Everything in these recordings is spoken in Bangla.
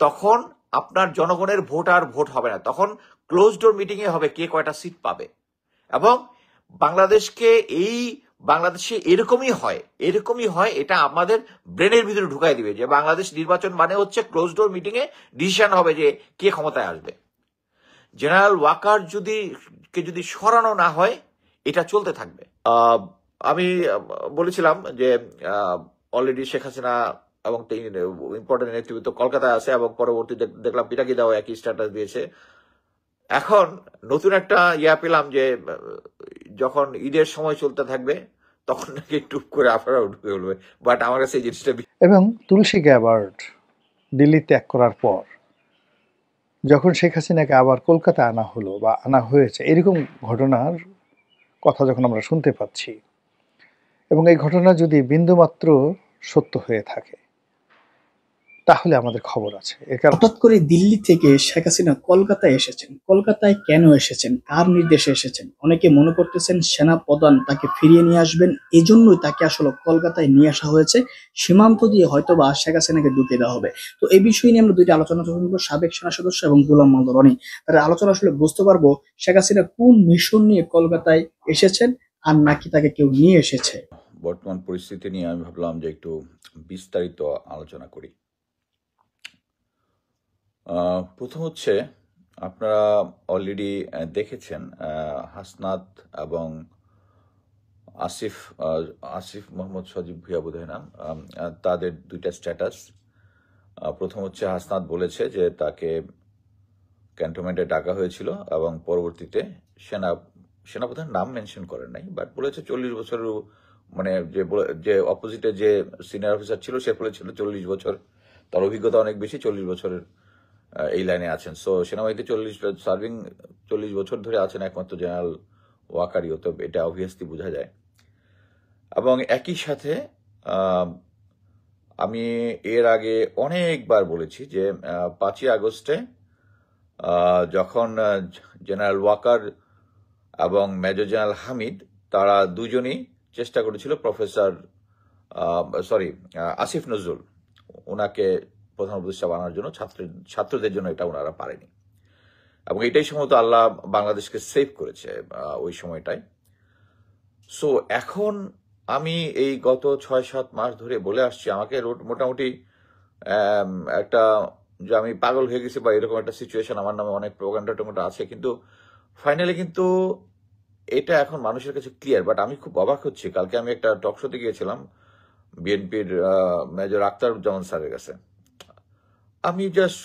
তখন আপনার জনগণের ভোট আর ভোট হবে না, তখন ক্লোজ ডোর মিটিং এ হবে কে কয়টা সিট পাবে। এবং বাংলাদেশে এরকমই হয়, এটা আমাদের ব্রেনের ভিতরে ঢুকাই দিবে যে বাংলাদেশ নির্বাচন মানে হচ্ছে close door meeting a decision হবে যে কে ক্ষমতায় আসবে। জেনারেল ওয়াকার যদি সরানো না হয় এটা চলতে থাকবে। আমি বলেছিলাম যে অলরেডি শেখ হাসিনা এবং ইম্পর্টেন্ট নেতৃত্ব কলকাতায় আছে, এবং পরবর্তী দেখলাম পিটাকি দাও একই স্ট্যাটাস দিয়েছে। এখন নতুন একটা পেলাম যে যখন ঈদের সময় চলতে থাকবে তখন নাকি টুপ করে আপনারা ঢুকে বলবে, বাট আমার কাছে এই জিনিসটা। এবং তুলসী গ্যাবার্ড দিল্লি ত্যাগ করার পর যখন শেখ হাসিনাকে আবার কলকাতা আনা হলো বা আনা হয়েছে, এরকম ঘটনার কথা যখন আমরা শুনতে পাচ্ছি, এবং এই ঘটনা যদি বিন্দুমাত্র সত্য হয়ে থাকে তাহলে আমাদের খবর আছে। হঠাৎ করে দিল্লি থেকে শেখ হাসিনা কলকাতায় এসেছেন। কলকাতায় কেন এসেছেন, কার নির্দেশে এসেছেন? অনেকে মনে করতেছেন সেনা প্রধান তাকে ফিরিয়ে নিয়ে আসবেন, এজন্যই তাকে আসলে কলকাতায় নিয়ে আসা হয়েছে। সীমান্ত দিয়ে হয়তোবা শেখ হাসিনাকে ঢুকিয়ে দেওয়া হবে। তো এই বিষয় নিয়ে আমরা দুইটা আলোচনা শুনবো, সাবেক সেনা সদস্য এবং গোলাম মাওলা রনি। তার আলোচনা আসলে বুঝতে পারবো শেখ হাসিনা কোন মিশন নিয়ে কলকাতায় এসেছেন, আর নাকি তাকে কেউ নিয়ে এসেছে। বর্তমান পরিস্থিতি নিয়ে আমি ভাবলাম যে একটু বিস্তারিত আলোচনা করি। প্রথম হচ্ছে, আপনারা অলরেডি দেখেছেন হাসনাত এবং আসিফ মোহাম্মদ সজীব ভুইয়া বোধহয় নাম, তাদের দুইটা স্ট্যাটাস। প্রথম হচ্ছে হাসনাত বলেছে যে তাকে ক্যান্টনমেন্টে ডাকা হয়েছিল, এবং পরবর্তীতে সেনাপ্রধান নাম মেনশন করেন নাই, বাট বলেছে 40 বছরের, মানে যে অপোজিটে যে সিনিয়র অফিসার ছিল সে বলেছিল 40 বছর, তার অভিজ্ঞতা অনেক বেশি, 40 বছরের এই লাইনে আছেন। সো সেনাবাহিনীতে 40 বছর ধরে আছেন একমাত্র জেনারেল ওয়াকারিও, তো এটা অবভিয়াসলি বোঝা যায়। এবং একই সাথে আমি এর আগে অনেকবার বলেছি যে 5ই আগস্টে যখন জেনারেল ওয়াকার এবং মেজর জেনারেল হামিদ, তারা দুজনই চেষ্টা করেছিল আসিফ নজরুল ওনাকে প্রধান উপদেষ্টা বানানোর জন্য, ছাত্রদের জন্য এটা ওনারা পারেনি, এবং এটাই সম্ভবত আল্লাহ বাংলাদেশকে সেভ করেছে ওই সময়টায়। সো এখন আমি এই গত 6-7 মাস ধরে বলে আসছি, আমাকে মোটামুটি একটা যে আমি পাগল হয়ে গেছি বা এরকম একটা সিচুয়েশন, আমার নামে অনেক প্রোপাগান্ডা আছে, কিন্তু ফাইনালি কিন্তু এটা এখন মানুষের কাছে ক্লিয়ার। বাট আমি খুব অবাক হচ্ছি, কালকে আমি একটা টক শোতে গিয়েছিলাম বিএনপির মেজর আখতারুজ্জামান স্যারের কাছে। আমি জাস্ট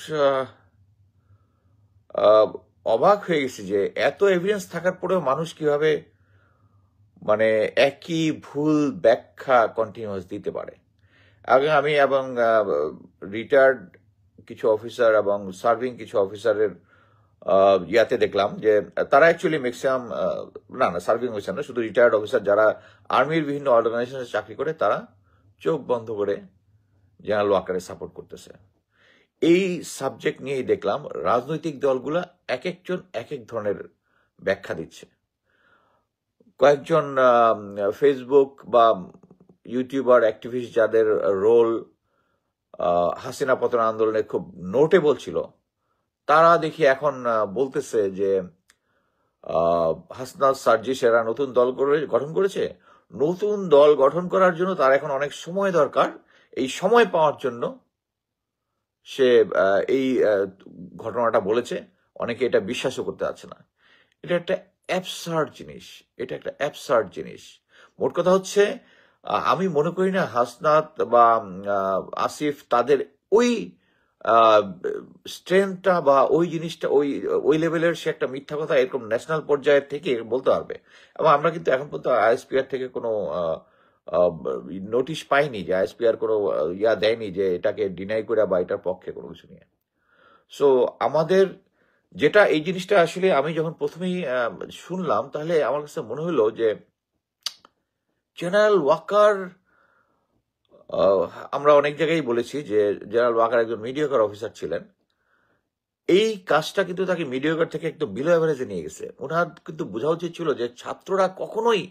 অবাক হয়ে গেছি যে এত এভিডেন্স থাকার পরেও মানুষ কিভাবে মানে একই ভুল ব্যাখ্যা কন্টিনিউয়াস দিতে পারে। আমি এবং রিটায়ার্ড কিছু অফিসার এবং সার্ভিং কিছু অফিসারের ইয়াতে দেখলাম যে তারা অ্যাকচুয়ালি ম্যাক্সিমাম না সার্ভিং অফিসার না, শুধু রিটায়ার্ড অফিসার যারা আর্মির বিভিন্ন অর্গানাইজেশনে চাকরি করে, তারা চোখ বন্ধ করে জেনারেল ওয়াকারে সাপোর্ট করতেছে। এই সাবজেক্ট নিয়েই দেখলাম রাজনৈতিক দলগুলা এক একজন এক এক ধরনের ব্যাখ্যা দিচ্ছে। কয়েকজন ফেসবুক বা ইউটিউবার অ্যাক্টিভিস্ট যাদের রোল হাসিনা পতন আন্দোলনে খুব নোটেবল ছিল, তারা দেখি এখন বলতেছে যে হাসনাত সার্জিস এরা নতুন দল গঠন করেছে, নতুন দল গঠন করার জন্য তার এখন অনেক সময় দরকার, এই সময় পাওয়ার জন্য সে এই ঘটনাটা বলেছে। অনেকে এটা বিশ্বাসও করতে পারছে না। এটা একটা অ্যাবসার্ড জিনিস। মোট কথা হচ্ছে, আমি মনে করি না হাসনাত বা আসিফ তাদের ওই স্ট্রেংথটা বা ওই জিনিসটা ওই লেভেলের সে একটা মিথ্যা কথা এরকম ন্যাশনাল পর্যায়ের থেকে বলতে পারবে। এবং আমরা কিন্তু এখন পর্যন্ত আইএসপিআর থেকে কোনো নোটিশ পাইনি, যে আইএসপিআর কোনো দেয়নি যে এটাকে ডিনাই করে বা এটার পক্ষে কোনো কিছু নিয়ে। সো আমাদের যেটা এই জিনিসটা আসলে আমি যখন প্রথমেই শুনলাম, তাহলে আমার কাছে মনে হলো যে জেনারেল ওয়াকার, আমরা অনেক জায়গায় বলেছি যে জেনারেল ওয়াকার একজন মিডিওকার অফিসার ছিলেন। এই কাজটা কিন্তু তাকে মিডিওকার থেকে একদম বিলো অ্যাভারেজে নিয়ে গেছে। ওনার কিন্তু বোঝা উচিত ছিল যে ছাত্ররা কখনোই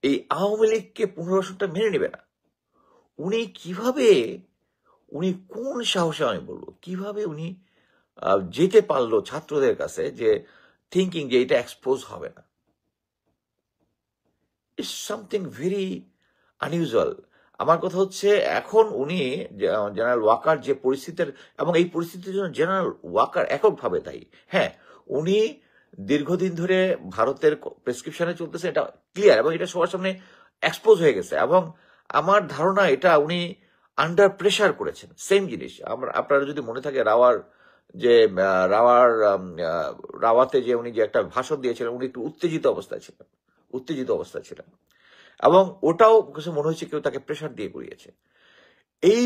এই আওয়ামী লীগকে পুনর্বাসনটা মেনে নেবে না। উনি কিভাবে উনি কোন সাহসে, আমি বলবো কিভাবে উনি যেতে পারলো ছাত্রদের কাছে, যে থিঙ্কিং যে এটা এক্সপোজ হবে না। It's something very unusual. আমার কথা হচ্ছে, এখন উনি জেনারেল ওয়াকার যে পরিস্থিতির, এবং এই পরিস্থিতির জন্য জেনারেল ওয়াকার এককভাবে দায়ী। হ্যাঁ, উনি দীর্ঘদিন ধরে ভারতের প্রেসক্রিপশনে চলতেছে, এটা ক্লিয়ার, এবং এটা সবার সামনে এক্সপোজ হয়ে গেছে, এবং আমার ধারণা এটা উনি আন্ডার প্রেসার করেছেন। সেম জিনিস আপনারা যদি মনে থাকে, রাওয়াতে যে উনি যে একটা ভাষণ দিয়েছিলেন, উনি একটু উত্তেজিত অবস্থায় ছিলেন, এবং ওটাও কিছু মনে হয়েছে কেউ তাকে প্রেসার দিয়ে করিয়েছে। এই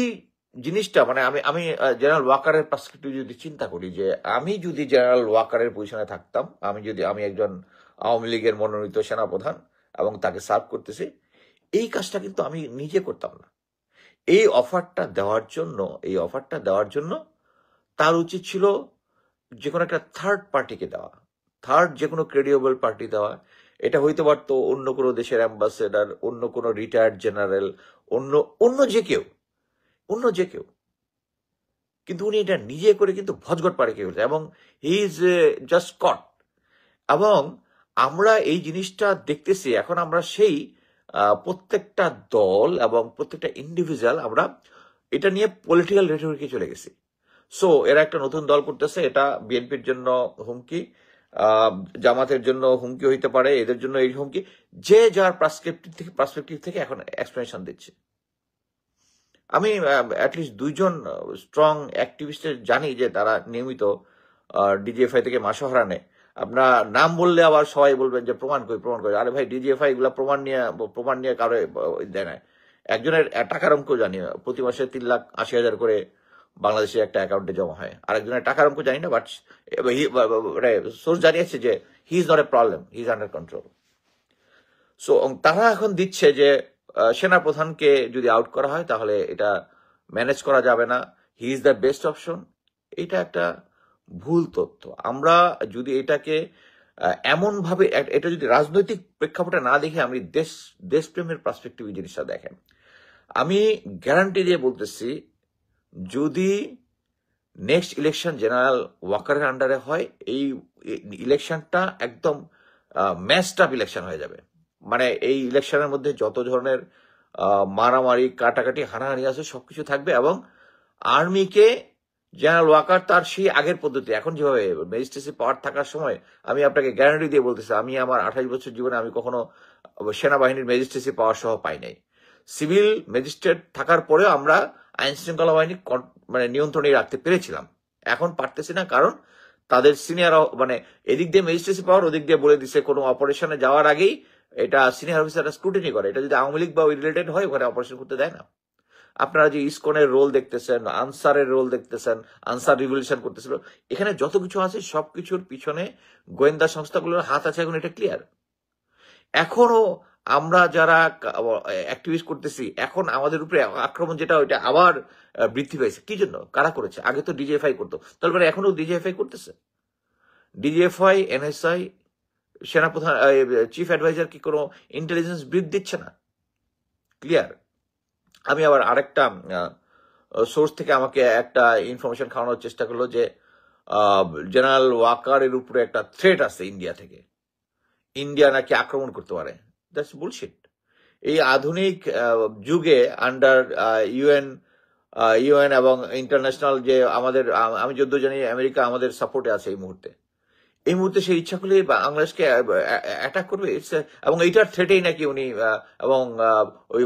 জিনিসটা মানে আমি জেনারেল ওয়াকারের পার্সপেক্টিভ যদি চিন্তা করি, যে আমি যদি জেনারেল ওয়াকারের পজিশনে থাকতাম, আমি একজন আওয়ামী লীগের মনোনীত সেনাপ্রধান এবং তাকে সার্ভ করতেছি, এই কাজটা কিন্তু আমি নিজে করতাম না। এই অফারটা দেওয়ার জন্য তার উচিত ছিল যে কোনো একটা থার্ড পার্টিকে দেওয়া, যে কোনো ক্রেডিবল পার্টি দেওয়া। এটা হইতে পারতো অন্য কোনো দেশের অ্যাম্বাসেডার, অন্য কোনো রিটায়ার্ড জেনারেল, অন্য যে কেউ। কিন্তু উনি এটা নিজে করে কিন্তু ভজগট পাড়ে কে ফেলছে, এবং হি ইজ জাস্ট কট। এবং আমরা এই জিনিসটা দেখতেছি এখন, আমরা সেই প্রত্যেকটা দল এবং প্রত্যেকটা ইন্ডিভিজুয়াল আমরা এটা নিয়ে পলিটিক্যাল রেটরিকে চলে গেছি। সো এরা একটা নতুন দল করতেছে, এটা বিএনপির জন্য হুমকি, জামাতের জন্য হুমকি হইতে পারে, এদের জন্য এই হুমকি, যে যার পার্সপেক্টিভ থেকে এখন এক্সপ্লেনেশন দিচ্ছে। আমি অ্যাটলিস্ট 2জন স্ট্রং অ্যাক্টিভিস্টের জানি যে তারা নিয়মিত ডিজিএফআই থেকে মাসোহারা নেয়। আপনার নাম বললে আবার সবাই বলবেন যে প্রমাণ করি। আরে ভাই, ডিজিএফআই এগুলা প্রমাণ নিয়ে কারো দেয় না। একজনের টাকার অঙ্ক জানি, প্রতি মাসে 3,80,000 করে বাংলাদেশে একটা অ্যাকাউন্টে জমা হয়। আরেকজনের টাকার অঙ্ক জানি না, বাট সোর্স জানিয়েছে যে he is not a problem, he is under control. So তারা এখন দিচ্ছে যে সেনাপ্রধানকে যদি আউট করা হয় তাহলে এটা ম্যানেজ করা যাবে না, he is the best option. এটা একটা ভুল তথ্য। আমরা যদি এটাকে এমনভাবে, এটা যদি রাজনৈতিক প্রেক্ষাপটে না দেখে আমি দেশপ্রেমের পার্সপেক্টিভে জিনিসটা দেখেন, আমি গ্যারান্টি দিয়ে বলতেছি, যদি নেক্সট ইলেকশন জেনারেল ওয়াকারের আন্ডারে হয়, এই ইলেকশনটা একদম ম্যাচড আপ ইলেকশন হয়ে যাবে। মানে এই ইলেকশনের মধ্যে যত ধরনের মারামারি, কাটাকাটি, হানাহানি আছে সবকিছু থাকবে, এবং আর্মিকে জেনারেল ওয়াকার তার সেই আগের পদ্ধতি, এখন যেভাবে ম্যাজিস্ট্রেসি পাওয়ার থাকার সময়, আমি আপনাকে গ্যারান্টি দিয়ে বলতেছি, আমি আমার 28 বছর জীবনে আমি কখনো সেনাবাহিনীর ম্যাজিস্ট্রেসি পাওয়ার সহ পাই নাই। সিভিল ম্যাজিস্ট্রেট থাকার পরেও আমরা আইন শৃঙ্খলা বাহিনী মানে নিয়ন্ত্রণে রাখতে পেরেছিলাম। এখন পারতেছি না, কারণ তাদের সিনিয়র মানে এদিক দিয়ে ম্যাজিস্ট্রেসি পাওয়ার, ওদিক দিয়ে বলে দিচ্ছে কোনো অপারেশনে যাওয়ার আগেই এটা সিনিয়র অফিসাররা স্ক্রুটিনি করে। এটা যদি আওয়ামী লীগ বা রিলেটেড হয়, ওখানে অপারেশন করতে দেয় না। আপনারা যে ইসকনের রোল দেখতেছেন, আনসারের রোল দেখতেছেন, আনসার রিভলিউশন করতেছিল, এখানে যত কিছু আছে সবকিছুর পিছনে গোয়েন্দা সংস্থাগুলোর হাত আছে, এখন এটা ক্লিয়ার। এখনো আমরা যারা অ্যাক্টিভিস্ট করতেছি, এখন আমাদের উপরে আক্রমণ যেটা, ওইটা আবার বৃদ্ধি পেয়েছে। কি জন্য? কারা করেছে? আগে তো ডিজিএফআই করতো, তারপরে এখনো ডিজিএফআই করতেছে। ডিজিএফআই, এনএসআই, সেনাপ্রধান, চিফ অ্যাডভাইজার কি কোনো ইন্টেলিজেন্স ব্রিফ দিচ্ছে না? ক্লিয়ার। আমি আবার আরেকটা সোর্স থেকে আমাকে একটা ইনফরমেশন খাওয়ানোর চেষ্টা করলো যে জেনারেল ওয়াকারের উপরে একটা থ্রেট আছে ইন্ডিয়া থেকে, ইন্ডিয়া নাকি আক্রমণ করতে পারে। That's bullshit. এই আধুনিক যুগে আন্ডার ইউএন এবং ইন্টারন্যাশনাল যে আমাদের, আমি যদ্দূর জানি আমেরিকা আমাদের সাপোর্টে আছে এই মুহূর্তে সে ইচ্ছা করলে বাংলাদেশকে অ্যাটাক করবে, এবং এইটার থ্রেটেই নাকি উনি এবং ওই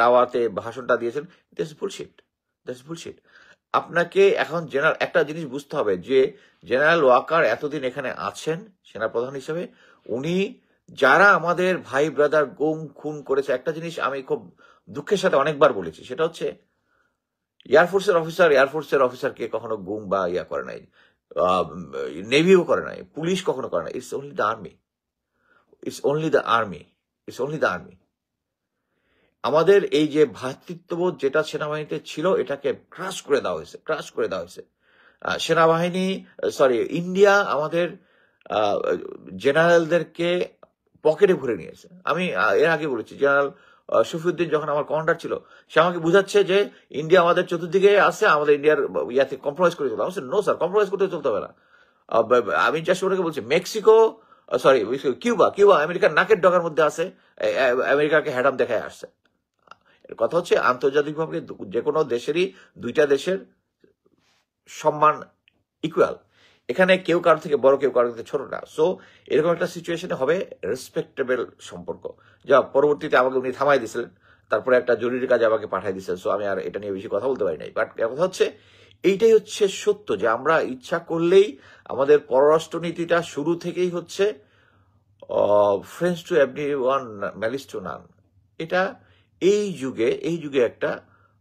রাওয়াতে ভাষণটা দিয়েছেন। That's bullshit. আপনাকে এখন একটা জিনিস বুঝতে হবে যে জেনারেল ওয়াকার এতদিন এখানে আছেন সেনাপ্রধান হিসেবে, উনি যারা আমাদের ভাই ব্রাদার গুম খুন করেছে, একটা জিনিস আমি খুব দুঃখের সাথে অনেকবার বলেছি, সেটা হচ্ছে এয়ারফোর্সের অফিসারকে কখনো গুম বা ইয়া করে নাই, নেভিও করে নাই, পুলিশ কখনো করে নাই। It's only the army. আমাদের এই যে ভ্রাতৃত্ববোধ যেটা সেনাবাহিনীতে ছিল, এটাকে ক্রাশ করে দেওয়া হয়েছে। ইন্ডিয়া আমাদের জেনারেলদেরকে পকেটে ভরে নিয়েছে। আমি এর আগে বলেছি, জেনারেল শফিউদ্দিন যখন আমার কমান্ডার ছিল, সে আমাকে বুঝাচ্ছে যে ইন্ডিয়া আমাদের চতুর্দিকে আছে, আমাদের ইন্ডিয়ার ইয়াতে কম্প্রোমাইজ করে চলতে হবে। নো স্যার, কম্প্রোমাইজ করতে চলতে হবে না। আমি জাস্ট ওটাকে বলছি মেক্সিকো, সরি কিউবা, আমেরিকার নাকের ডগার মধ্যে আছে, আমেরিকাকে হ্যাডাম দেখায় আসছে। এর কথা হচ্ছে আন্তর্জাতিকভাবে যে কোনো দেশেরই দুইটা দেশের সম্মান ইকুয়াল, এখানে কেউ কারো থেকে বড়, কেউ কারো থেকে ছোট না। সো এরকম একটা সিচুয়েশনে হবে রেসপেক্টেবল সম্পর্ক, যা পরবর্তীতে আমাকে উনি থামাই দিয়েছিলেন, তারপরে একটা জরুরি কাজে আমাকে পাঠিয়ে দিয়েছেন। সো আমি আর এটা নিয়ে বেশি কথা বলতে পারি নাই। বাট কথা হচ্ছে এইটাই হচ্ছে সত্য, যে আমরা ইচ্ছা করলেই আমাদের পররাষ্ট্রনীতিটা শুরু থেকেই হচ্ছে friends to everyone, malice two নান। এটা এই যুগে একটা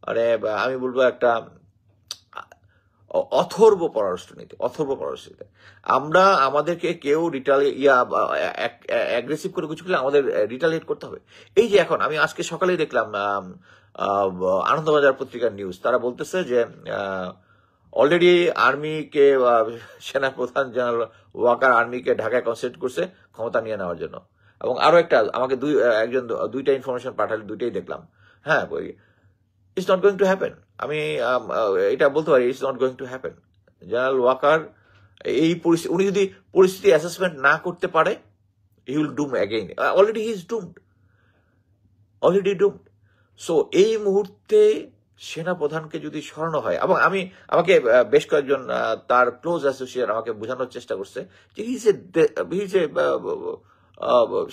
মানে আমি বলবো একটা অথর্ব পররাষ্ট্রনীতি। আমরা আমাদেরকে কেউ অ্যাগ্রেসিভ করে কিছু করলে আমাদের রিটালিয়েট করতে হবে। এই যে এখন আমি আজকে সকালেই দেখলাম আনন্দবাজার পত্রিকার নিউজ, তারা বলতেছে যে অলরেডি আর্মিকে, সেনাপ্রধান জেনারেল ওয়াকার আর্মিকে ঢাকায় কনসেন্ট্রেট করছে ক্ষমতা নিয়ে নেওয়ার জন্য। এবং আরো একটা আমাকে দুইটা ইনফরমেশন পাঠালে, দুইটাই দেখলাম। হ্যাঁ, it's not going to happen. আমি এটা বলতে পারি, it's not going to happen. General Waker এই পরিস্থিতি, উনি যদি পরিস্থিতি অ্যাসেসমেন্ট না করতে পারে, he will doom again. Already he is doomed, so এই মুহূর্তে সেনাপ্রধানকে যদি সরানো হয়, এবং আমাকে বেশ কয়েকজন তার ক্লোজ অ্যাসোসিয়েট আমাকে বোঝানোর চেষ্টা করছে যে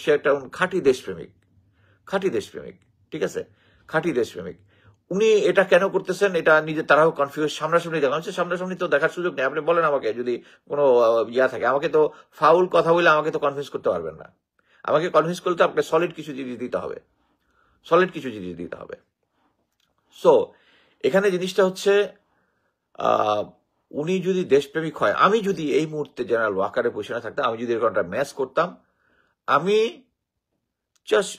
সে একটা খাঁটি দেশপ্রেমিক, ঠিক আছে, খাঁটি দেশপ্রেমিক। উনি এটা কেন করতেছেন, এটা তারাও কনফিউজ। সামনাসামনি তো দেখার সুযোগ নেই। আপনি বলেন আমাকে, যদি কোনো ইয়া থাকে, আমাকে তো ফাউল কথা বলে আমাকে তো কনফিউজ করতে পারবেন না। আমাকে কনফিউজ করতে আপনাকে সলিড কিছু জিনিস দিতে হবে। সো এখানে জিনিসটা হচ্ছে উনি যদি দেশপ্রেমিক হয়, আমি যদি এই মুহূর্তে জেনারেল ওয়াকারের পজিশনে থাকতাম, আমি যদি এরকম একটা ম্যাচ করতাম, আমি জাস্ট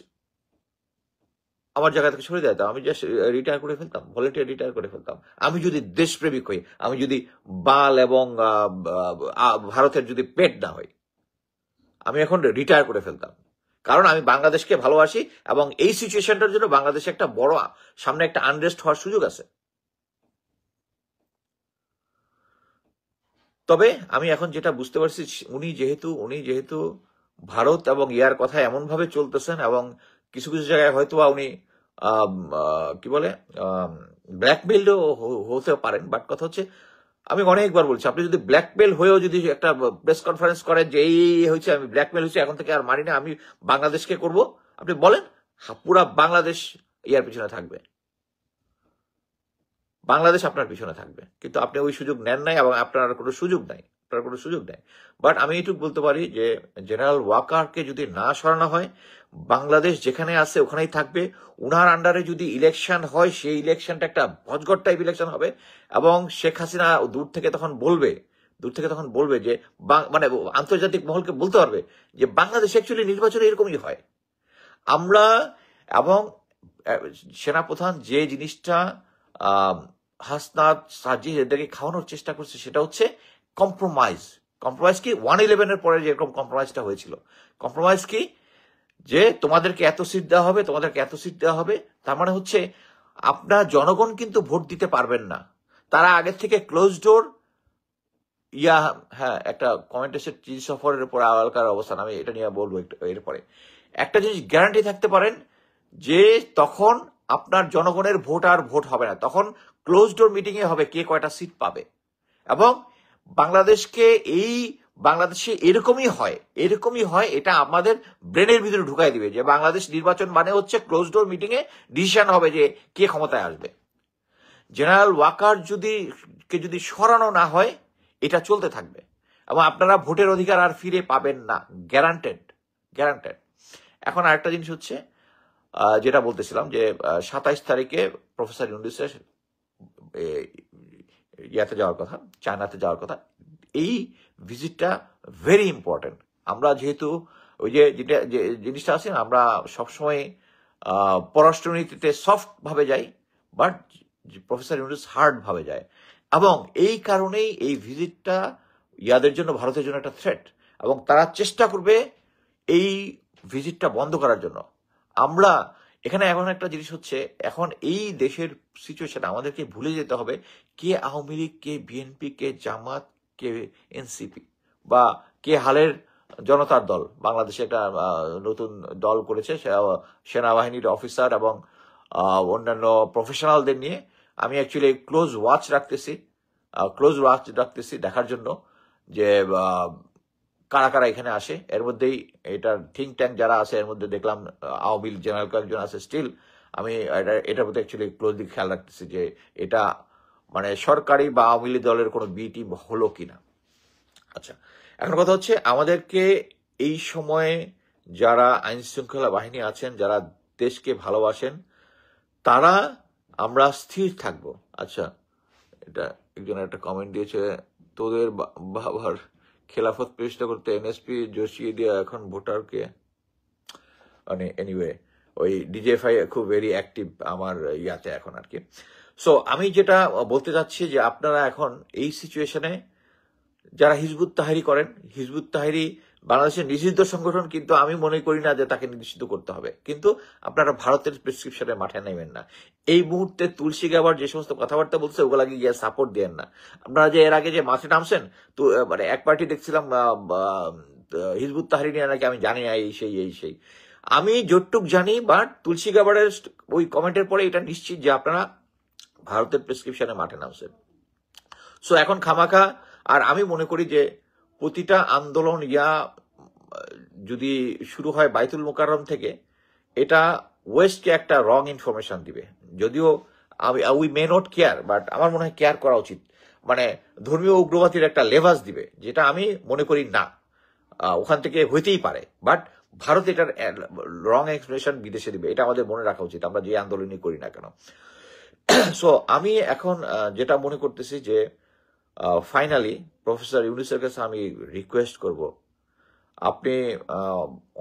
আমার জায়গা থেকে সরে যেতাম, আমি জাস্ট রিটায়ার করে ফেলতাম, ভলেন্টিয়ার রিটায়ার করে ফেলতাম। আমি যদি দেশপ্রেমিক হই, আমি যদি বাল এবং ভারতের যদি পেট না হই, আমি এখন রিটায়ার করে ফেলতাম। কারণ আমি বাংলাদেশকে ভালোবাসি, এবং এই সিচুয়েশনটার জন্য বাংলাদেশে একটা বড় সামনে একটা আনরেস্ট হওয়ার সুযোগ আছে। তবে আমি এখন যেটা বুঝতে পারছি, উনি যেহেতু ভারত এবং ইয়ার কথা এমন ভাবে চলতেছেন, এবং কিছু কিছু জায়গায় হয়তো উনি কি বলে ব্ল্যাকমেইলও হতে পারেন। বাট কথা হচ্ছে, আমি অনেকবার বলছি, আপনি যদি ব্ল্যাকমেইল হয়েও যদি একটা প্রেস কনফারেন্স করেন যে এই হয়েছে, আমি ব্ল্যাকমেইল হয়েছে, এখন থেকে আর মানি না, আমি বাংলাদেশকে করব, আপনি বলেন, পুরা বাংলাদেশ ইয়ার পিছনে থাকবে, বাংলাদেশ আপনার পিছনে থাকবে। কিন্তু আপনি ওই সুযোগ নেন নাই, এবং আপনার কোনো সুযোগ নাই। বাট আমি এটুকু বলতে পারি যে জেনারেল ওয়াকারকে যদি না সরানো হয়, বাংলাদেশ যেখানে আছে ওখানেই থাকবে। উনার আন্ডারে যদি ইলেকশন হয়, সেই ইলেকশনটা একটা ভজঘট টাইপ ইলেকশন হবে, এবং শেখ হাসিনা দূর থেকে তখন বলবে যে মানে আন্তর্জাতিক মহলকে বলতে পারবে যে বাংলাদেশ অ্যাকচুয়ালি নির্বাচনে এরকমই হয়। আমরা এবং সেনাপ্রধান যে জিনিসটা হাসনাত, সাজিদ এদেরকে খাওয়ানোর চেষ্টা করছে, সেটা হচ্ছে কম্প্রোমাইজ কি 111-এর পরে যেরকম কম্প্রোমাইজটা হয়েছিল। কম্প্রোমাইজ কি, যে তোমাদেরকে এত সিট দেওয়া হবে, তার মানে হচ্ছে আপনার জনগণ কিন্তু ভোট দিতে পারবেন না। তারা আগের থেকে ক্লোজ ডোর হ্যাঁ, একটা কমেন্ট এসে চিজ সফরের উপর আওয়ালকার অবস্থান, আমি এটা নিয়ে বলবো এরপরে। একটা জিনিস গ্যারান্টি থাকতে পারেন যে তখন আপনার জনগণের ভোট আর ভোট হবে না, তখন ক্লোজ ডোর মিটিং এ হবে কে কয়টা সিট পাবে। এবং বাংলাদেশে এরকমই হয়, এটা আমাদের ব্রেনের ভিতরে ঢুকাই দিবে যে বাংলাদেশ নির্বাচন মানে হচ্ছে close door meeting a decision হবে যে কে ক্ষমতায় আসবে। জেনারেল ওয়াকার যদি সরানো না হয়, এটা চলতে থাকবে, এবং আপনারা ভোটের অধিকার আর ফিরে পাবেন না, গ্যারান্টেড। এখন আরেকটা জিনিস হচ্ছে, যেটা বলতেছিলাম যে 27 তারিখে প্রফেসর ইউনূসের চায়নাতে যাওয়ার কথা। এই ভিজিটটা ভেরি ইম্পর্টেন্ট। আমরা যেহেতু ওই যে জিনিসটা আছে না, আমরা সবসময় পররাষ্ট্রনীতিতে সফট ভাবে যাই, বাট প্রফেসর ইউনূস হার্ড ভাবে যায়, এবং এই কারণেই এই ভিজিটটা ইয়াদের জন্য, ভারতের জন্য একটা থ্রেট, এবং তারা চেষ্টা করবে এই ভিজিটটা বন্ধ করার জন্য। আমরা এখানে এখন একটা জিনিস হচ্ছে, এখন এই দেশের সিচুয়েশন আমাদেরকে ভুলে যেতে হবে কে আওয়ামী লীগ, কে বিএনপি, কে জামাত, কে এনসিপি, বা কে হালের জনতার দল। বাংলাদেশে একটা নতুন দল করেছে সেনাবাহিনীর অফিসার এবং অন্যান্য প্রফেশনালদের নিয়ে। আমি অ্যাকচুয়ালি ক্লোজ ওয়াচ রাখতেছি দেখার জন্য যে কারা কারা এখানে আসে। এর মধ্যেই এটার থিঙ্ক ট্যাঙ্ক যারা আছে এর মধ্যে দেখলাম আওয়ামী লীগ জেনারেল কয়েকজন আছে। স্টিল আমি এটার প্রতি অ্যাকচুয়ালি ক্লোজলি খেয়াল রাখতেছি যে এটা মানে সরকারি বা আওয়ামী লীগ দলের কোনো বি টিম হলো কিনা। আচ্ছা, এখন কথা হচ্ছে আমাদেরকে এই সময়ে যারা আইন শৃঙ্খলা বাহিনী আছেন, যারা দেশকে ভালোবাসেন, তারা আমরা স্থির থাকবো। আচ্ছা, এটা একজন একটা কমেন্ট দিয়েছে, তোদের বাবার খেলাফত প্রতিষ্ঠা করতে এনএসপি জোশিয়ে দিয়ে এখন ভোটারকে, মানে এনিওয়ে ওই ডিজেফাই খুব ভেরি অ্যাক্টিভ আমার ইয়াতে এখন আর কি। সো আমি যেটা বলতে চাচ্ছি যে আপনারা এখন এই সিচুয়েশনে যারা হিজবুত তাহরি করেন, হিজবুত তাহরি বাংলাদেশের নিষিদ্ধ সংগঠন, কিন্তু আমি মনে করি না যে তাকে নিষিদ্ধ করতে হবে, কিন্তু আপনারা ভারতের প্রেসক্রিপশনে মাঠে নেবেন না। এই মুহূর্তে তুলসী গাবার যে সমস্ত কথাবার্তা বলছে ওগুলা গিয়ে সাপোর্ট দেন না। আপনারা যে এর আগে যে মাঠে নামছেন, তো মানে এক পার্টি দেখছিলাম হিজবুত তাহরি নিয়ে নাকি আমি জানি না এই সেই আমি যতটুক জানি, বাট তুলসী গাবারের ওই কমেন্টের পরে এটা নিশ্চিত যে আপনারা ভারতের প্রেসক্রিপশনে মাঠে নামছেন। সো এখন খামাখা, আর আমি মনে করি যে প্রতিটা আন্দোলন যদি শুরু হয় বাইতুল মোকাররম থেকে, এটা ওয়েস্টকে একটা রং ইনফরমেশন দিবে। যদিও we may not care, but আমার মনে হয় কেয়ার করা উচিত। মানে ধর্মীয় উগ্রবাদীর একটা লেভাস দিবে, যেটা আমি মনে করি না ওখান থেকে হইতেই পারে, বাট ভারত এটার রং এক্সপ্রেশন বিদেশে দিবে। এটা আমাদের মনে রাখা উচিত, আমরা যে আন্দোলনই করি না কেন। সো আমি এখন যেটা মনে করতেছি যে ফাইনালি প্রফেসর ইউনূসের কাছে আমি রিকোয়েস্ট করব, আপনি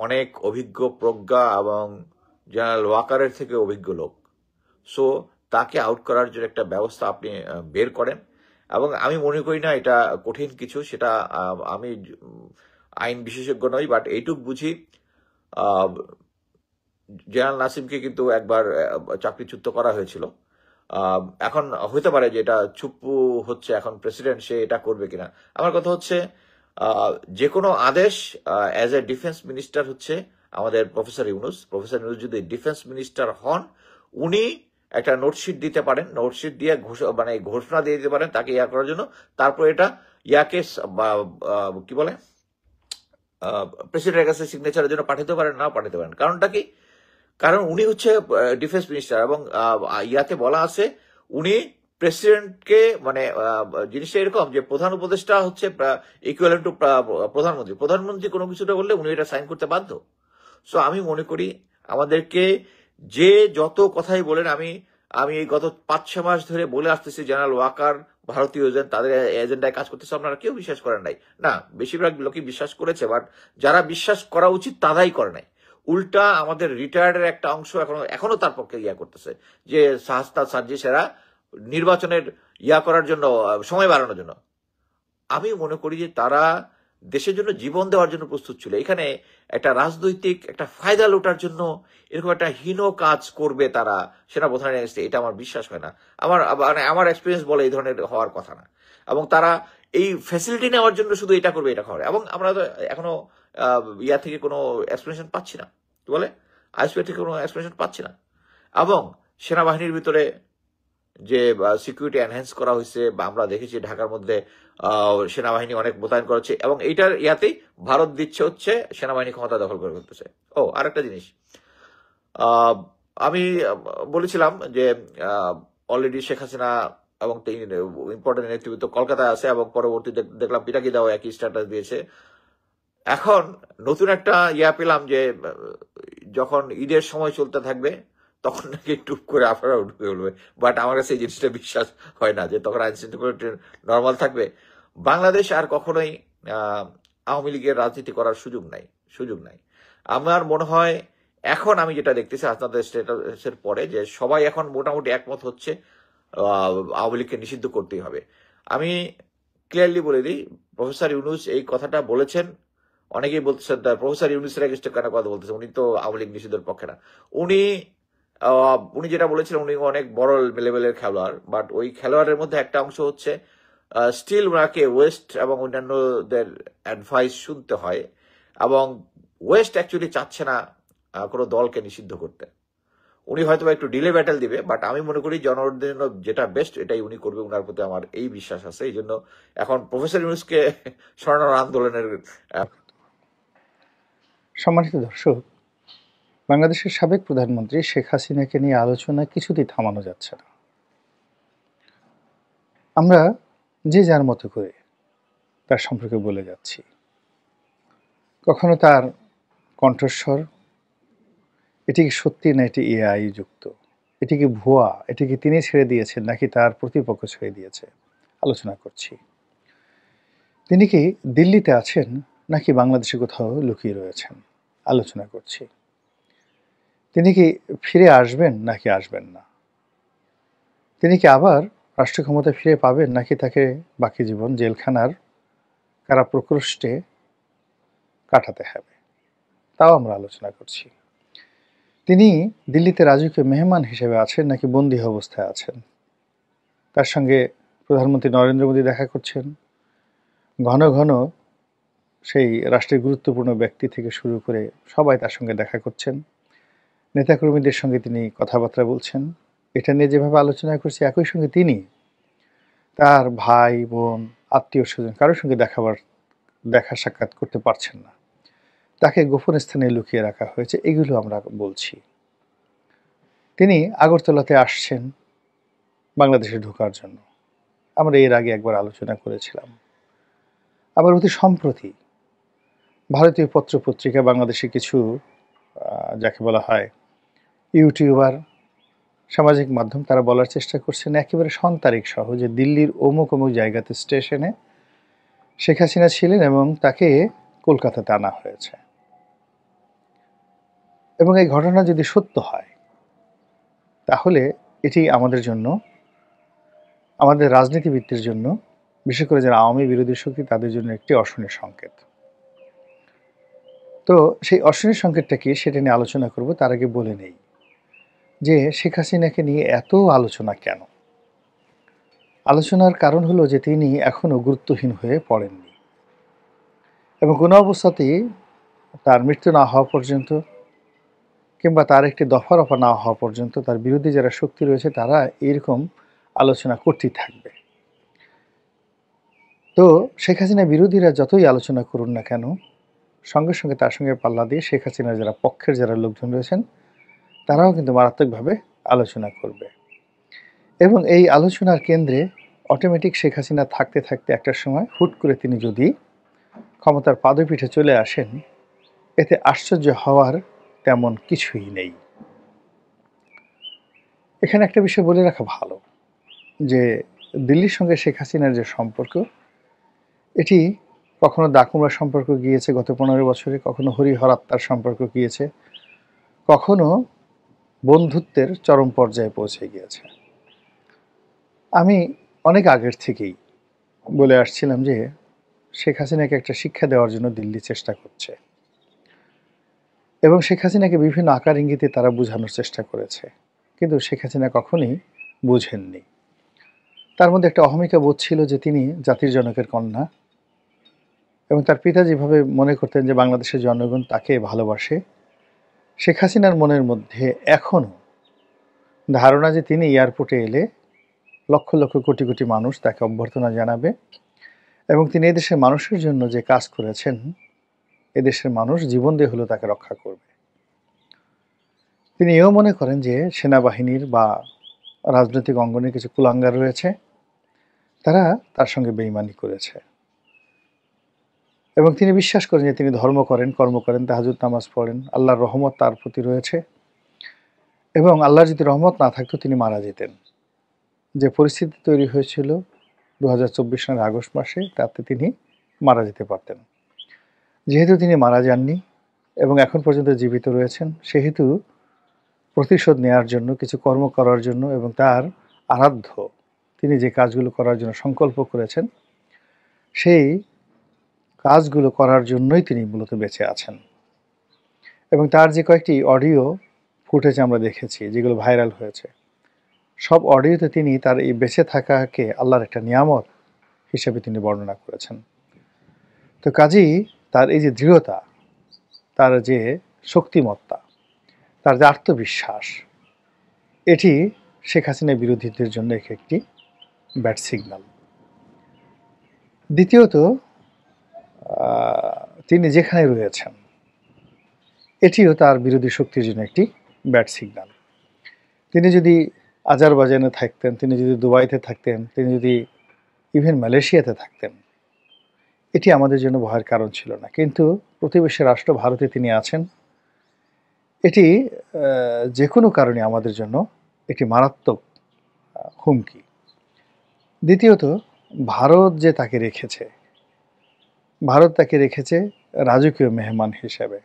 অনেক অভিজ্ঞ প্রজ্ঞা এবং জেনারেল ওয়াকারের থেকে অভিজ্ঞ লোক, সো তাকে আউট করার জন্য একটা ব্যবস্থা আপনি বের করেন। এবং আমি মনে করি না এটা কঠিন কিছু, সেটা আমি আইন বিশেষজ্ঞ নই, বাট এইটুক বুঝি জেনারেল নাসিমকে কিন্তু একবার চাকরিচ্যুত করা হয়েছিল। এখন হইতে পারে যে এটা চুপ্পু হচ্ছে এখন প্রেসিডেন্ট, সে এটা করবে কিনা। আমার কথা হচ্ছে যে কোনো আদেশ অ্যাজ এ ডিফেন্স মিনিস্টার হচ্ছে আমাদের প্রফেসর ইউনূস যদি ডিফেন্স মিনিস্টার হন, উনি একটা নোটশিট দিতে পারেন, নোটশিট দিয়ে মানে ঘোষণা দিয়ে দিতে পারেন তাকে ইয়া করার জন্য। তারপর এটা ইয়াকে কি বলে প্রেসিডেন্টের কাছে সিগনেচারের জন্য পাঠাতে পারেন, না পাঠাতে পারেন। কারণটা কি? কারণ উনি হচ্ছে ডিফেন্স মিনিস্টার এবং ইয়াতে বলা আছে উনি প্রেসিডেন্টকে, মানে জিনিসটা এরকম যে প্রধান উপদেষ্টা হচ্ছে ইকুয়ালেন্ট টু প্রধানমন্ত্রী কোনো কিছুটা বললে উনি এটা সাইন করতে বাধ্য। সো আমি মনে করি আমাদেরকে যে যত কথাই বলেন, আমি এই গত 5-6 মাস ধরে বলে আসতেছি জেনারেল ওয়াকার ভারতীয় এজেন্ট, তাদের এজেন্ডায় কাজ করতেছে, আপনারা কেউ বিশ্বাস করেন নাই। না, বেশিরভাগ লোকই বিশ্বাস করেছে, বাট যারা বিশ্বাস করা উচিত তারাই করে নাই। উল্টা আমাদের রিটায়ার্ডের একটা অংশ এখনো তার পক্ষে ইয়া করতেছে যে শাহস্তা সার্জিসেরা নির্বাচনের ইয়া করার জন্য, সময় বাড়ানোর জন্য। আমি মনে করি যে তারা দেশের জন্য জীবন দেওয়ার জন্য প্রস্তুত ছিল। এখানে একটা রাজনৈতিক একটা ফায়দা লোটার জন্য এরকম একটা হীন কাজ করবে তারা সেনাপ্রধানের এগেইনস্টে, এটা আমার বিশ্বাস হয় না। আমার এক্সপিরিয়েন্স বলে এই ধরনের হওয়ার কথা না। এবং তারা এই ফ্যাসিলিটি নেওয়ার জন্য শুধু এটা করবে, এটা করে। এবং আমরা তো এখনো ইয়া থেকে কোনো এক্সপ্লেনেশন পাচ্ছি না, কি বলে আইএসপি থেকে কোনো এক্সপ্লেনেশন পাচ্ছি না। এবং সেনাবাহিনীর ভিতরে যে সিকিউরিটি এনহ্যান্স করা হয়েছে, বা আমরা দেখেছি ঢাকার মধ্যে সেনাবাহিনী অনেক মোতায়েন করা হচ্ছে, এবং এইটার ইয়াতেই ভারত দিচ্ছে হচ্ছে সেনাবাহিনী ক্ষমতা দখল করে ফেলতেছে। আরেকটা জিনিস আমি বলেছিলাম যে অলরেডি শেখ হাসিনা এবং ইম্পর্টেন্ট নেতৃত্ব কলকাতায় আছে, এবং পরবর্তী দেখলাম পিটাকি দাও একই স্ট্যাটাস দিয়েছে। এখন নতুন একটা ইয়া পেলাম যে যখন ঈদের সময় চলতে থাকবে তখন নাকি টুপ করে আপনারা ঢুকে উঠবে, বাট আমার কাছে এই জিনিসটা বিশ্বাস হয় না যে তখন আইন শৃঙ্খলা নর্মাল থাকবে। বাংলাদেশ আর কখনোই আওয়ামী লীগের রাজনীতি করার সুযোগ নাই। আমার মনে হয় এখন আমি যেটা দেখতেছি আপনাদের স্টেটাসের পরে, যে সবাই এখন মোটামুটি একমত হচ্ছে আওয়ামী লীগকে নিষিদ্ধ করতেই হবে। আমি ক্লিয়ারলি বলে দিই, প্রফেসর ইউনূস এই কথাটা বলেছেন। অনেকেই বলতেছেন প্রফেসর ইউনূসের এগেইনস্টে কেন কথা বলতেছে, উনি তো আওয়ামী লীগ নিষিদ্ধের পক্ষে না। উনি উনি যেটা বলেছিলেন উনি অনেক বড় লেভেলের খেলোয়াড়, বাট ওই খেলোয়াড়ের মধ্যে একটা অংশ হচ্ছে স্টিল ওনাকে ওয়েস্ট এবং অন্যান্যদের অ্যাডভাইস শুনতে হয়, এবং ওয়েস্ট অ্যাকচুয়ালি চাচ্ছে না কোনো দলকে নিষিদ্ধ করতে। উনি হয়তো একটু ডিলে ব্যাটেল দিবে, বাট আমি মনে করি জনগণের জন্য যেটা বেস্ট এটাই উনি করবে, উনার প্রতি আমার এই বিশ্বাস আছে। এই জন্য এখন প্রফেসর ইউনূসকে সরানোর আন্দোলনের সম্মানিত দর্শক, বাংলাদেশের সাবেক প্রধানমন্ত্রী শেখ হাসিনাকে নিয়ে আলোচনা কিছুতেই থামানো যাচ্ছে না। আমরা যে যার মতো করে তার সম্পর্কে বলে যাচ্ছি। কখনো তার কণ্ঠস্বর, এটি কি সত্যি না এটি এআই যুক্ত, এটি কি ভুয়া, এটি কি তিনি ছেড়ে দিয়েছেন নাকি তার প্রতিপক্ষ ছেড়ে দিয়েছে, আলোচনা করছি। তিনি কি দিল্লিতে আছেন নাকি বাংলাদেশে কোথাও লুকিয়ে রয়েছেন, আলোচনা করছি। তিনি কি ফিরে আসবেন নাকি আসবেন না, তিনি কি আবার রাষ্ট্র ক্ষমতা ফিরে পাবেন নাকি তাকে বাকি জীবন জেলখানার কারা প্রকোষ্ঠে কাটাতে হবে, তাও আমরা আলোচনা করছি। তিনি দিল্লিতে রাজকীয় মেহমান হিসেবে আছেন নাকি বন্দী অবস্থায় আছেন, তার সঙ্গে প্রধানমন্ত্রী নরেন্দ্র মোদী দেখা করছেন, ঘন ঘন সেই রাষ্ট্রের গুরুত্বপূর্ণ ব্যক্তি থেকে শুরু করে সবাই তার সঙ্গে দেখা করছেন, নেতাকর্মীদের সঙ্গে তিনি কথাবার্তা বলছেন। এটা নিয়ে যেভাবে আলোচনা করছি, একই সঙ্গে তিনি তার ভাই বোন আত্মীয় স্বজন কারোর সঙ্গে দেখা সাক্ষাৎ করতে পারছেন না, তাকে গোপন স্থানে লুকিয়ে রাখা হয়েছে, এগুলো আমরা বলছি। তিনি আগরতলাতে আসছেন বাংলাদেশে ঢোকার জন্য, আমরা এর আগে একবার আলোচনা করেছিলাম। আবার অতি সম্প্রতি ভারতীয় পত্রপত্রিকা, বাংলাদেশে কিছু যাকে বলা হয় ইউটিউবার, সামাজিক মাধ্যম, তারা বলার চেষ্টা করছেন একেবারে সন্তারিখ সহ যে দিল্লির অমুক অমুক জায়গাতে স্টেশনে শেখ হাসিনা ছিলেন এবং তাকে কলকাতাতে আনা হয়েছে। এবং এই ঘটনা যদি সত্য হয় তাহলে এটি আমাদের জন্য, আমাদের রাজনীতিবিদদের জন্য, বিশেষ করে যারা আওয়ামী বিরোধী শক্তি, তাদের জন্য একটি অশনির সংকেত। তো সেই অশনির সংকেতটা কি সেটা নিয়ে আলোচনা করব। তার আগে বলে নেই যে শেখ হাসিনাকে নিয়ে এত আলোচনা কেন। আলোচনার কারণ হলো যে তিনি এখনো গুরুত্বহীন হয়ে পড়েননি, এবং কোনো অবস্থাতেই তার মৃত্যু না হওয়া পর্যন্ত কিংবা তার একটি দফা রফা না হওয়া পর্যন্ত তার বিরোধী যারা শক্তি রয়েছে তারা এইরকম আলোচনা করতেই থাকবে। তো শেখ হাসিনা বিরোধীরা যতই আলোচনা করুন না কেন, সঙ্গে সঙ্গে তার সঙ্গে পাল্লা দিয়ে শেখ হাসিনার যারা পক্ষের যারা লোকজন রয়েছেন তারাও কিন্তু মারাত্মকভাবে আলোচনা করবে, এবং এই আলোচনার কেন্দ্রে অটোমেটিক শেখ হাসিনা থাকতে থাকতে একটা সময় হুট করে তিনি যদি ক্ষমতার পাদপীঠে চলে আসেন, এতে আশ্চর্য হওয়ার তেমন কিছুই নেই। এখানে একটা বিষয় বলে রাখা ভালো যে দিল্লির সঙ্গে শেখ হাসিনার যে সম্পর্ক, এটি কখনো দাকুমরা সম্পর্ক গিয়েছে গত 15 বছরে, কখনো হরিহরাত্মার সম্পর্ক গিয়েছে, কখনো বন্ধুত্বের চরম পর্যায়ে পৌঁছে গিয়েছে। আমি অনেক আগের থেকেই বলে আসছিলাম যে শেখ হাসিনাকে একটা শিক্ষা দেওয়ার জন্য দিল্লি চেষ্টা করছে, এবং শেখ হাসিনাকে বিভিন্ন আকার ইঙ্গিতে তারা বোঝানোর চেষ্টা করেছে, কিন্তু শেখ হাসিনা কখনোই বুঝেননি। তার মধ্যে একটা অহমিকা বোধ ছিল যে তিনি জাতির জনকের কন্যা, এবং তার পিতা যেভাবে মনে করতেন যে বাংলাদেশের জনগণ তাকে ভালোবাসে, শেখ হাসিনার মনের মধ্যে এখনও ধারণা যে তিনি এয়ারপোর্টে এলে লক্ষ লক্ষ কোটি কোটি মানুষ তাকে অভ্যর্থনা জানাবে, এবং তিনি এদেশের মানুষের জন্য যে কাজ করেছেন এদেশের মানুষ জীবন দিয়ে হলেও তাকে রক্ষা করবে। তিনি এও মনে করেন যে সেনাবাহিনীর বা রাজনৈতিক অঙ্গনে কিছু কুলাঙ্গার রয়েছে, তারা তার সঙ্গে বেইমানি করেছে, এবং তিনি বিশ্বাস করেন যে তিনি ধর্ম করেন, কর্ম করেন, তাহাজ্জুদ নামাজ পড়েন, আল্লাহর রহমত তার প্রতি রয়েছে, এবং আল্লাহর যদি রহমত না থাকতো তিনি মারা যেতেন। যে পরিস্থিতি তৈরি হয়েছিল 2024 সালের আগস্ট মাসে, তাতে তিনি মারা যেতে পারতেন। যেহেতু তিনি মারা যাননি এবং এখন পর্যন্ত জীবিত রয়েছেন, সেহেতু প্রতিশোধ নেওয়ার জন্য, কিছু কর্ম করার জন্য, এবং তার আরাধ্য তিনি যে কাজগুলো করার জন্য সংকল্প করেছেন সেই কাজগুলো করার জন্যই তিনি মূলত বেঁচে আছেন। এবং তার যে কয়েকটি অডিও ফুটেজ আমরা দেখেছি, যেগুলো ভাইরাল হয়েছে, সব অডিওতে তিনি তার এই বেঁচে থাকাকে আল্লাহর একটা নিয়ামত হিসেবে তিনি বর্ণনা করেছেন। তো কাজেই তার এই যে দৃঢ়তা, তার যে শক্তিমত্তা, তার যে আত্মবিশ্বাস, এটি শেখ হাসিনা বিরোধীদের জন্য একটি ব্যাড সিগন্যাল। দ্বিতীয়ত, তিনি যেখানে রয়েছেন এটিও তার বিরোধী শক্তির জন্য একটি ব্যাড সিগন্যাল। তিনি যদি আজারবাইজানে থাকতেন, তিনি যদি দুবাইতে থাকতেন, তিনি যদি ইভেন মালয়েশিয়াতে থাকতেন, এটি আমাদের জন্য ভয়ের কারণ ছিল না। কিন্তু প্রতিবেশী রাষ্ট্র ভারতে তিনি আছেন, এটি যে কোনো কারণে আমাদের জন্য একটি মারাত্মক হুমকি। দ্বিতীয়ত, ভারত যে তাকে রেখেছে, ভারত তাকে রেখেছে রাজকীয় মেহমান হিসেবে,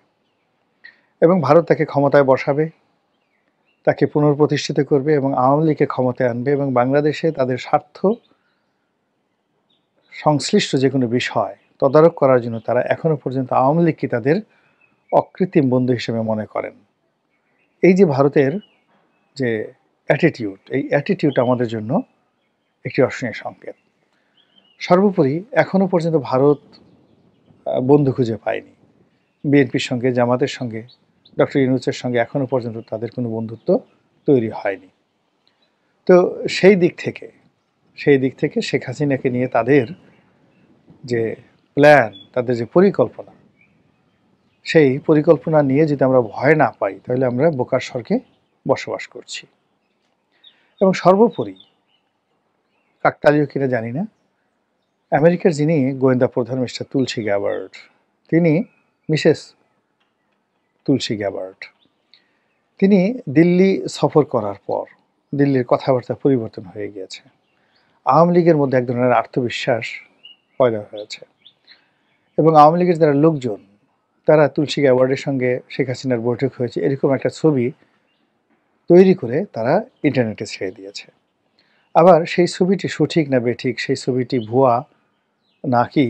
এবং ভারত তাকে ক্ষমতায় বসাবে, তাকে পুনর্প্রতিষ্ঠিত করবে এবং আওয়ামী লীগকে ক্ষমতায় আনবে, এবং বাংলাদেশে তাদের স্বার্থ সংশ্লিষ্ট যে কোনো বিষয় তদারক করার জন্য তারা এখনো পর্যন্ত আওয়ামী লীগকে তাদের অকৃত্রিম বন্ধু হিসেবে মনে করেন। এই যে ভারতের যে অ্যাটিটিউড, এই অ্যাটিটিউড আমাদের জন্য একটি অশনীয় সংকেত। সর্বোপরি এখনো পর্যন্ত ভারত বন্ধু খুঁজে পায়নি। বিএনপির সঙ্গে, জামাতের সঙ্গে, ডক্টর ইউনূসের সঙ্গে এখনো পর্যন্ত তাদের কোনো বন্ধুত্ব তৈরি হয়নি। তো সেই দিক থেকে শেখ হাসিনাকে নিয়ে তাদের যে প্ল্যান, তাদের যে পরিকল্পনা, সেই পরিকল্পনা নিয়ে যদি আমরা ভয় না পাই, তাহলে আমরা বোকার স্বর্গে বসবাস করছি। এবং সর্বোপরি, কাকতালীয় কিনা জানি না, আমেরিকার যিনি গোয়েন্দা প্রধান মিস্টার তুলসী গ্যাবার্ড, তিনি মিসেস তুলসী গ্যাবার্ড, তিনি দিল্লি সফর করার পর দিল্লির কথাবার্তা পরিবর্তন হয়ে গিয়েছে। আওয়ামী লীগের মধ্যে এক ধরনের আত্মবিশ্বাস পয়দা হয়েছে, এবং আওয়ামী লীগের যারা লোকজন, তারা তুলসী গ্যাবার্ডের সঙ্গে শেখ হাসিনার বৈঠক হয়েছে এরকম একটা ছবি তৈরি করে তারা ইন্টারনেটে ছেড়ে দিয়েছে। আবার সেই ছবিটি সঠিক না বেঠিক, সেই ছবিটি ভুয়া নাকি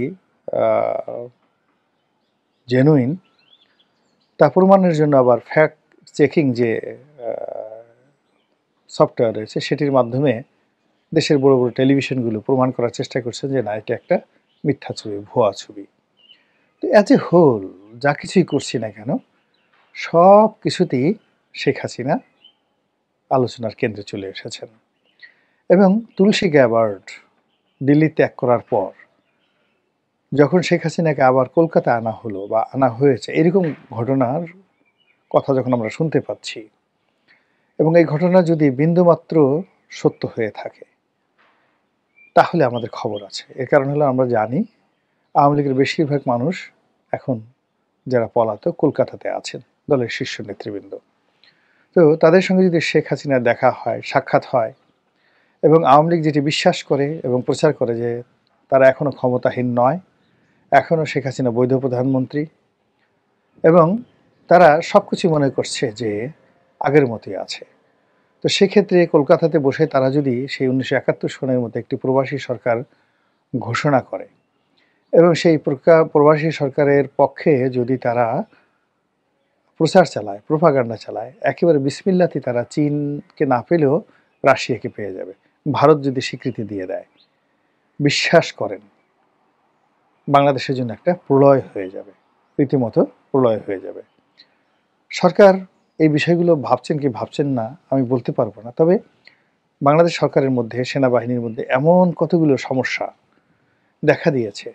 জেনুইন, তা প্রমাণের জন্য আবার ফ্যাক্ট চেকিং যে সফটওয়্যার রয়েছে, সেটির মাধ্যমে দেশের বড় বড় টেলিভিশনগুলো প্রমাণ করার চেষ্টা করছে যে না, এটা একটা মিথ্যা ছবি, ভুয়া ছবি। তো অ্যাজ এ হোল যা কিছুই করছি না কেন, সব কিছুতেই শেখ হাসিনা আলোচনার কেন্দ্রে চলে এসেছেন। এবং তুলসী গ্যাবার্ড দিল্লি ত্যাগ করার পর যখন শেখ হাসিনাকে আবার কলকাতা আনা হলো বা আনা হয়েছে, এরকম ঘটনার কথা যখন আমরা শুনতে পাচ্ছি, এবং এই ঘটনা যদি বিন্দুমাত্র সত্য হয়ে থাকে, তাহলে আমাদের খবর আছে। এর কারণ হলো আমরা জানি আওয়ামী লীগের বেশিরভাগ মানুষ এখন যারা পলাতক কলকাতাতে আছেন, দলের শীর্ষ নেতৃবৃন্দ। তো তাদের সঙ্গে যদি শেখ হাসিনার দেখা হয়, সাক্ষাৎ হয়, এবং আওয়ামী লীগ যেটি বিশ্বাস করে এবং প্রচার করে যে তারা এখনও ক্ষমতাহীন নয়, এখনও শেখ হাসিনা বৈধ প্রধানমন্ত্রী, এবং তারা সব কিছু মনে করছে যে আগের মতোই আছে, তো সেক্ষেত্রে কলকাতাতে বসে তারা যদি সেই 1971 সনের মতো একটি প্রবাসী সরকার ঘোষণা করে, এবং সেই প্রবাসী সরকারের পক্ষে যদি তারা প্রচার চালায়, প্রোপাগান্ডা চালায়, একেবারে বিসমিল্লাতে তারা চীনকে না পেলেও রাশিয়াকে পেয়ে যাবে। ভারত যদি স্বীকৃতি দিয়ে দেয়, বিশ্বাস করেন বাংলাদেশের জন্য একটা প্রলয় হয়ে যাবে, রীতিমতো প্রলয় হয়ে যাবে। সরকার এই বিষয়গুলো ভাবছেন কি ভাবছেন না আমি বলতে পারবো না, তবে বাংলাদেশ সরকারের মধ্যে, সেনাবাহিনীর মধ্যে এমন কতগুলো সমস্যা দেখা দিয়েছে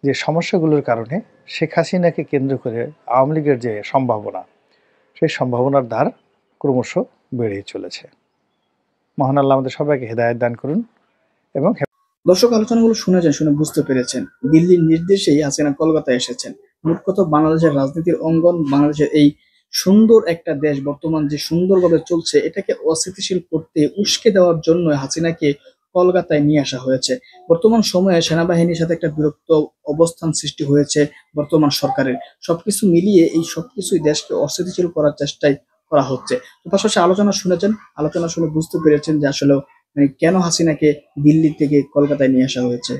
যে সমস্যাগুলোর কারণে শেখ হাসিনাকে কেন্দ্র করে আওয়ামী লীগের যে সম্ভাবনা, সেই সম্ভাবনার দ্বার ক্রমশ বেড়েই চলেছে। মহান আল্লাহ আমাদের সবাইকে হেদায়েত দান করুন। এবং দর্শক, আলোচনাগুলো শুনে বুঝতে পেরেছেন দিল্লির নির্দেশেই হাসিনা কলকাতায় এসেছেন। মোট কথা, বাংলাদেশের রাজনীতির অঙ্গন, বাংলাদেশের এই সুন্দর একটা দেশ বর্তমান যে সুন্দরভাবে চলছে, এটাকে অস্থিতিশীল করতে উস্কে দেওয়ার জন্য হাসিনাকে কলকাতায় নিয়ে আসা হয়েছে। বর্তমান সময়ে সেনাবাহিনীর সাথে একটা বিরক্ত অবস্থান সৃষ্টি হয়েছে বর্তমান সরকারের। সবকিছু মিলিয়ে এই সবকিছুই দেশকে অস্থিতিশীল করার চেষ্টাই করা হচ্ছে। তো পাশাপাশি আলোচনা শুনে বুঝতে পেরেছেন যে আসলে কেন হাসিনাকে দিল্লি থেকে কলকাতায় নিয়ে আসা হয়েছে।